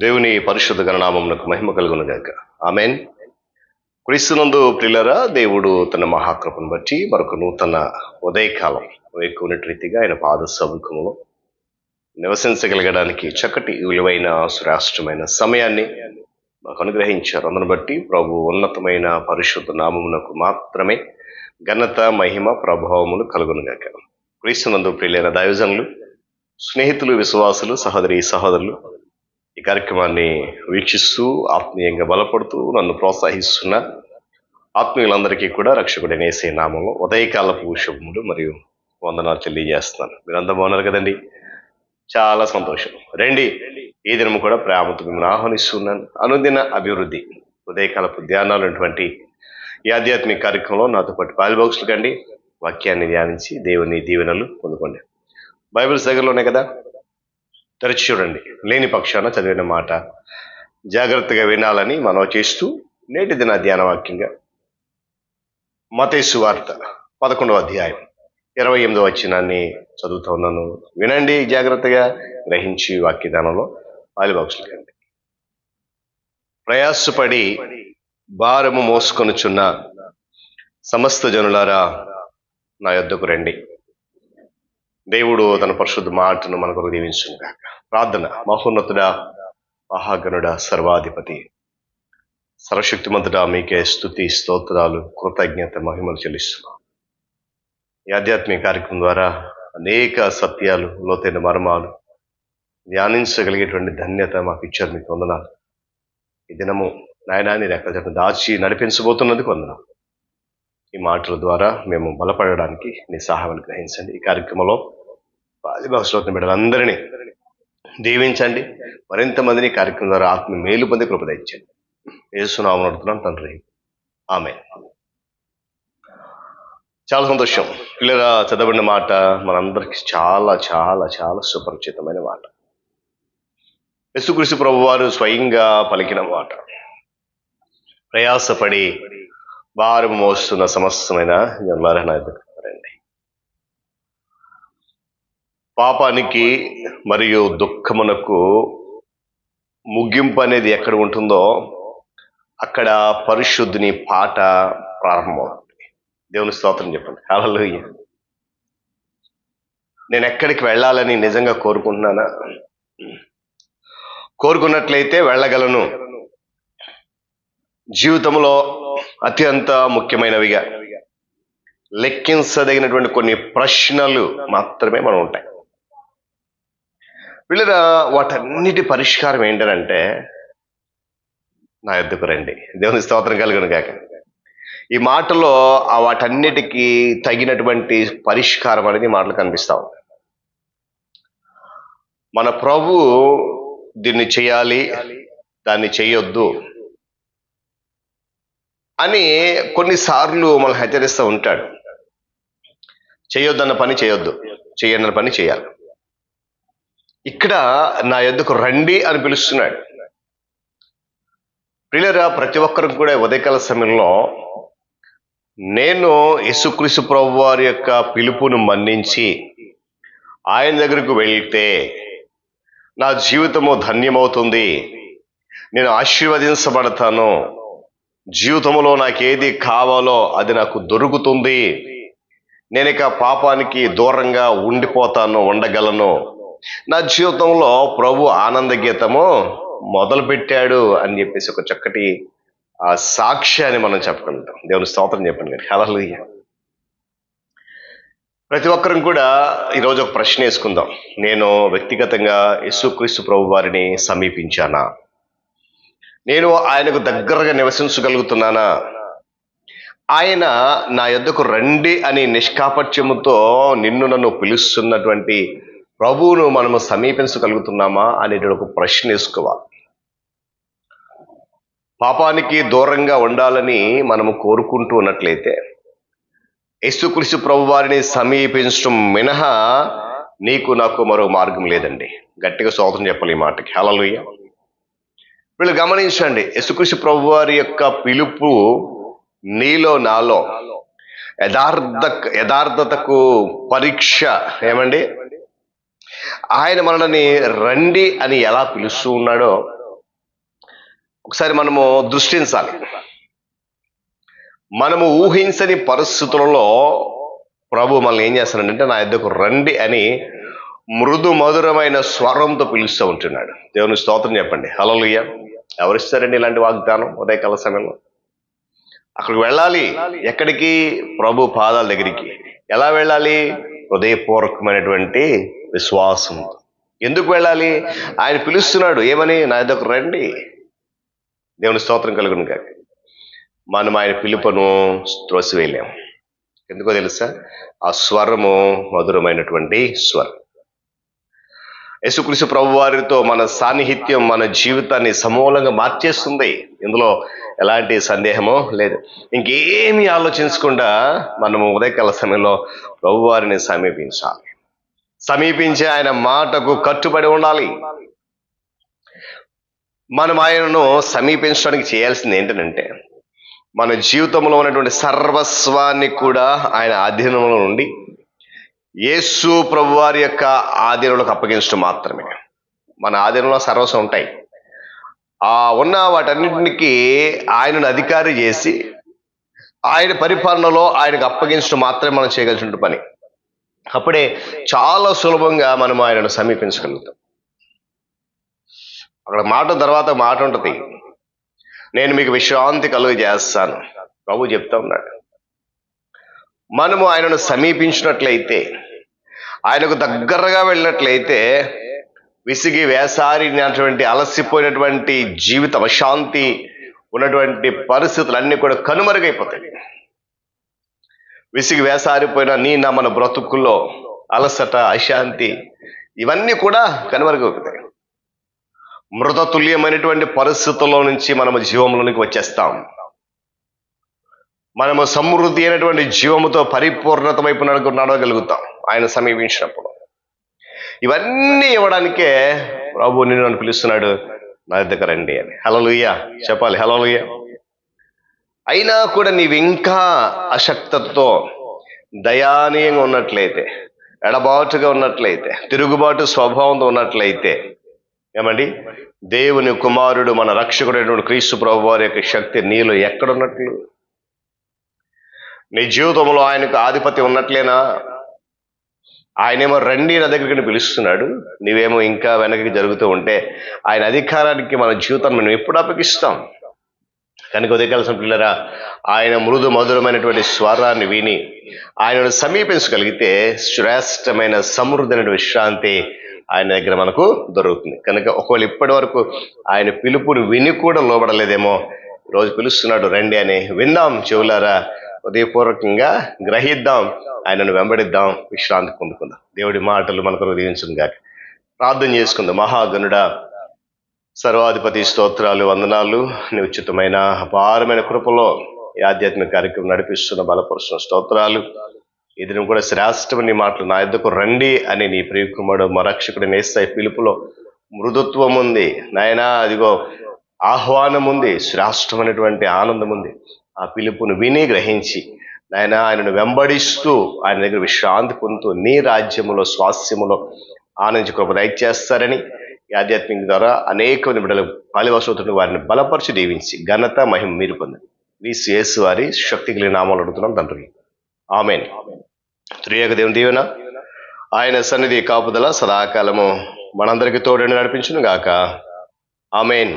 దేవుని పరిశుద్ధ గణనామమునకు మహిమ కలుగును గాక. ఆమేన్. క్రీస్తునందు ప్రియులారా, దేవుడు తన మహాకృపను బట్టి మరొక నూతన ఉదయకాలం వేకువనటి రీతిగా ఆయన పాద సముఖములో నివసించగలగడానికి చక్కటి విలువైన శ్రేష్టమైన సమయాన్ని మాకు అనుగ్రహించారు. అందును బట్టి ప్రభు ఉన్నతమైన పరిశుద్ధ నామమునకు మాత్రమే ఘనత, మహిమ, ప్రభావములు కలుగును గాక. క్రీస్తునందు ప్రియులైన దైవజనులు, స్నేహితులు, విశ్వాసులు, సహోదరి సహోదరులు, ఈ కార్యక్రమాన్ని వీక్షిస్తూ ఆత్మీయంగా బలపడుతూ నన్ను ప్రోత్సహిస్తున్న ఆత్మీయులందరికీ కూడా రక్షకుడైన యేసే నామంలో ఉదయకాలపు శుభములు మరియు వందనాలు తెలియజేస్తున్నాను. మీరంతా బాగున్నారు కదండి? చాలా సంతోషం. రండి, ఈ దినము కూడా ప్రేమతో మిమ్మల్ని ఆహ్వానిస్తున్నాను. అనుదిన అభివృద్ధి ఉదయకాలపు ధ్యానాలు అటువంటి ఈ ఆధ్యాత్మిక కార్యక్రమంలో నాతో పాటు పాలుబాక్సులు కండి, వాక్యాన్ని ధ్యానించి దేవుని దీవెనలు పొందుకోండి. బైబిల్స్ దగ్గరలోనే కదా, తెరచి చూడండి. లేని పక్షాన చదివిన మాట జాగ్రత్తగా వినాలని మనం చేస్తూ నేటి దిన ధ్యాన వాక్యంగా మత్తయి సువార్త 11వ అధ్యాయం 28వ వచనాన్ని చదువుతా ఉన్నాను. వినండి జాగ్రత్తగా, గ్రహించి వాక్యదానంలో పాలుబాక్సులు కండి. ప్రయాసపడి భారము మోసుకొనుచున్న సమస్త జనులారా నా యొద్దకు రండి. దేవుడు తన పరిశుద్ధ మాటను మన కొరకు దీవించును గాక. ప్రార్థన. మహోన్నతుడా, మహాగణుడా, సర్వాధిపతి, సర్వశక్తిమంతుడా, మీకే స్తుతి, స్తోత్రాలు, కృతజ్ఞత, మహిమలు చెల్లిస్తున్నాం. ఈ ఆధ్యాత్మిక కార్యక్రమం ద్వారా అనేక సత్యాలు, లోతైన మర్మాలు ధ్యానించగలిగేటువంటి ధన్యత మాకు ఇచ్చారు. మీకు వందనాలు. ఈ దినము నాయనా నీ రెక్కల చాటున దాచి నడిపించబోతున్నందుకు వందనాలు. ఈ మాటల ద్వారా మేము బలపడడానికి నీ సహాయాన్ని గ్రహించండి. ఈ కార్యక్రమంలో పాలిభాషలోని బిడ్డలందరినీ దీవించండి. మరింత మందిని కార్యక్రమం ద్వారా ఆత్మ మేలు పొంది కృప దయచండి. యేసునామమున అడుగుతున్నాను తండ్రి, ఆమేన్. చాలా సంతోషం. పిల్లల చదవబడిన మాట మనందరికి చాలా చాలా చాలా సుపరిచితమైన మాట. యేసుక్రీస్తు ప్రభువారు స్వయంగా పలికిన మాట. ప్రయాసపడి భారం మోస్తున్న సమస్తమైన జనులారా నా యొద్దకు రండి. పాపానికి మరియు దుఃఖమునకు ముగింపు అనేది ఎక్కడ ఉంటుందో అక్కడ పరిశుద్ధుని పాట ప్రారంభమవుతుంది. దేవుని స్తోత్రం చెప్పండి. హల్లెలూయా. నేను ఎక్కడికి వెళ్ళాలని నిజంగా కోరుకుంటున్నానా? కోరుకున్నట్లయితే వెళ్ళగలను. జీవితంలో అత్యంత ముఖ్యమైనవిగా లెక్కించదగినటువంటి కొన్ని ప్రశ్నలు మాత్రమే మనం ఉంటాయి. వీళ్ళ వాటన్నిటి పరిష్కారం ఏంటంటే నా యొద్దకు రండి. దేవుని స్తోత్రం కలుగును గాక. ఈ మాటలో ఆ వాటన్నిటికీ తగినటువంటి పరిష్కారం అనేది మాటలు కనిపిస్తా ఉంది. మన ప్రభు దీన్ని చేయాలి, దాన్ని చేయొద్దు అని కొన్నిసార్లు మనం హెచ్చరిస్తూ ఉంటాడు. చేయొద్దన్న పని చేయొద్దు, చేయన్న పని చేయాలి. ఇక్కడ నా యొద్దకు రండి అని పిలుస్తున్నాడు. ప్రియులారా, ప్రతి ఒక్కరు కూడా ఉదయకాల సమయంలో నేను యేసుక్రీస్తు ప్రభు వారి యొక్క పిలుపును మన్నించి ఆయన దగ్గరకు వెళ్తే నా జీవితము ధన్యమవుతుంది, నేను ఆశీర్వదించబడతాను, జీవితంలో నాకు ఏది కావాలో అది నాకు దొరుకుతుంది, నేను ఇక పాపానికి దూరంగా ఉండగలను, నా జీవితంలో ప్రభు ఆనంద గీతము మొదలు పెట్టాడు అని చెప్పేసి ఒక చక్కటి సాక్ష్యాన్ని మనం చెప్పగలుగుతాం. దేవుని స్తోత్రం చెప్పండి. హల్లెలూయా. ప్రతి ఒక్కరం కూడా ఈరోజు ఒక ప్రశ్న వేసుకుందాం. నేను వ్యక్తిగతంగా యేసుక్రీస్తు ప్రభు వారిని సమీపించానా? నేను ఆయనకు దగ్గరగా నివసించగలుగుతున్నానా? ఆయన నా యొద్దకు రండి అని నిష్కాపట్యముతో నిన్ను నన్ను పిలుస్తున్నటువంటి ప్రభువును మనము సమీపించగలుగుతున్నామా అనేటువంటి ఒక ప్రశ్న వేసుకోవాలి. పాపానికి దూరంగా ఉండాలని మనము కోరుకుంటూ ఉన్నట్లయితే యేసుక్రీస్తు ప్రభు వారిని సమీపించడం మినహా నీకు నాకు మరో మార్గం లేదండి. గట్టిగా స్తోత్రం చెప్పాలి ఈ మాటకి. హల్లెలూయా. వీళ్ళు గమనించండి, యేసుక్రీస్తు ప్రభు వారి యొక్క పిలుపు నీలో నాలో యథార్థతకు పరీక్ష ఏమండి? ఆయన మనల్ని రండి అని ఎలా పిలుస్తూ ఉన్నాడో ఒకసారి మనము దృష్టించాలి. మనము ఊహించని పరిస్థితులలో ప్రభు మనల్ని ఏం చేస్తున్నాడంటే, నా యొద్దకు రండి అని మృదు మధురమైన స్వరంతో పిలుస్తూ ఉంటున్నాడు. దేవుని స్తోత్రం చెప్పండి. హల్లెలూయా. ఎవరిస్తారండి ఇలాంటి వాగ్దానం ఉదయకాల సమయంలో? అక్కడికి వెళ్ళాలి. ఎక్కడికి? ప్రభు పాదాల దగ్గరికి. ఎలా వెళ్ళాలి? హృదయపూర్వకమైనటువంటి విశ్వాసం. ఎందుకు వెళ్ళాలి? ఆయన పిలుస్తున్నాడు. ఏమని? నా యొద్దకు రండి. దేవుని స్తోత్రం కలుగును గాక. మనం ఆయన పిలుపును త్రోసివేయలేం. ఎందుకో తెలుసా? ఆ స్వరము మధురమైనటువంటి స్వరం. యేసుక్రీస్తు ప్రభు వారితో మన సాన్నిహిత్యం మన జీవితాన్ని సమూలంగా మార్చేస్తుంది. ఇందులో ఎలాంటి సందేహమో లేదు. ఇంకేమీ ఆలోచించకుండా మనము ఉదయకాల సమయంలో ప్రభు వారిని సమీపించాలి. సమీపించి ఆయన మాటకు కట్టుబడి ఉండాలి. మనం ఆయనను సమీపించడానికి చేయాల్సింది ఏంటంటే, మన జీవితంలో ఉన్నటువంటి సర్వస్వాన్ని కూడా ఆయన ఆధీనంలో నుండి యేసు ప్రభు వారి యొక్క ఆధీనంలోకి అప్పగించడం మాత్రమే. మన ఆధీనంలో సర్వస్వం ఉంటాయి. ఆ ఉన్న వాటన్నిటికి ఆయనను అధికారి చేసి ఆయన పరిపాలనలో ఆయనకు అప్పగించడం మాత్రమే మనం చేయగలిసిన పని. అప్పుడే చాలా సులభంగా మనం ఆయనను సమీపించగలుగుతాం. అక్కడ మాట తర్వాత మాట ఉంటుంది. నేను మీకు విశ్రాంతి కలుగ చేస్తాను ప్రభు చెప్తా ఉన్నాడు. మనము ఆయనను సమీపించినట్లయితే, ఆయనకు దగ్గరగా వెళ్ళినట్లయితే, విసిగి వేసారినటువంటి అలసిపోయినటువంటి జీవితం, అశాంతి ఉన్నటువంటి పరిస్థితులన్నీ కూడా కనుమరుగైపోతాయి. విసిగి వేసారిపోయిన నా మన బ్రతుకుల్లో అలసట, అశాంతి ఇవన్నీ కూడా కనుమరుగైపోతాయి. మృతతుల్యమైనటువంటి పరిస్థితుల్లో నుంచి మనము జీవంలోనికి వచ్చేస్తాం. మనము సమృద్ధి అయినటువంటి జీవముతో పరిపూర్ణత వైపు నడవగలుగుతాం ఆయన సమీపించినప్పుడు. ఇవన్నీ ఇవ్వడానికే ప్రభు నిన్ను పిలుస్తున్నాడు, నా దగ్గర రండి అని. హల్లెలూయా చెప్పాలి. హల్లెలూయా. అయినా కూడా నీవు ఇంకా అశక్తతో దయానీయంగా ఉన్నట్లయితే, ఎడబాటుగా ఉన్నట్లయితే, తిరుగుబాటు స్వభావంతో ఉన్నట్లయితే, ఏమండి, దేవుని కుమారుడు మన రక్షకుడైనటువంటి క్రీస్తు ప్రభు వారి యొక్క శక్తి నీలో ఎక్కడున్నట్లు? నీ జీవితంలో ఆయనకు ఆధిపత్యం ఉన్నట్లేనా? ఆయనేమో రండి నా దగ్గరికి పిలుస్తున్నాడు, నీవేమో ఇంకా వెనక్కి జరుగుతూ ఉంటే ఆయన అధికారానికి మన జీవితాన్ని మనం ఎప్పుడు అప్పగిస్తాం? కనుక ఉదయకాల పిల్లరా, ఆయన మృదు మధురమైనటువంటి స్వరాన్ని విని ఆయనను సమీపించగలిగితే శ్రేష్టమైన సమృద్ధమైన విశ్రాంతి ఆయన దగ్గర మనకు దొరుకుతుంది. కనుక ఒకవేళ ఇప్పటి వరకు ఆయన పిలుపుని విని కూడా లోబడలేదేమో, రోజు పిలుస్తున్నాడు రండి అని విందాం. చెవులారా, హృదయపూర్వకంగా గ్రహిద్దాం, ఆయనను వెంబడిద్దాం, విశ్రాంతి పొందుకుందాం. దేవుడి మాటలు మనకు దీవించును గాక. ప్రార్థన చేసుకుందాం. మహాగణుడా, సర్వాధిపతి, స్తోత్రాలు, వందనాలు. నీ ఉచితమైన అపారమైన కృపలో ఈ ఆధ్యాత్మిక కార్యక్రమం నడిపిస్తున్న బలపరుస్తున్న స్తోత్రాలు. ఇది కూడా శ్రేష్టమైన మాటలు, నా యొద్దకు రండి అని నీ ప్రియకుమారుడు మా రక్షకుడు యేసయ్య పిలుపులో మృదుత్వం ఉంది నాయనా. అదిగో ఆహ్వానం ఉంది, శ్రేష్టమైనటువంటి ఆనందం ఉంది. ఆ పిలుపును విని గ్రహించి నాయన ఆయనను వెంబడిస్తూ ఆయన దగ్గర విశ్రాంతి పొందుతూ నీ రాజ్యములో స్వాస్యములో ఆనందించి కృప దయచేస్తారని ఈ ఆధ్యాత్మిక ద్వారా అనేక మంది బిడ్డలు పాలివసవుతున్న వారిని బలపరిచి దీవించి ఘనత మహిమ మీరు పొందండి. యేసు వారి శక్తి కలిగిన నామాలు అడుగుతున్నాం తండ్రి. ఆమేన్. త్రియేక దేవుని దీవెన, ఆయన సన్నిధి కాపుదల సదాకాలము మనందరికీ తోడని నడిపించును గాక. ఆమేన్.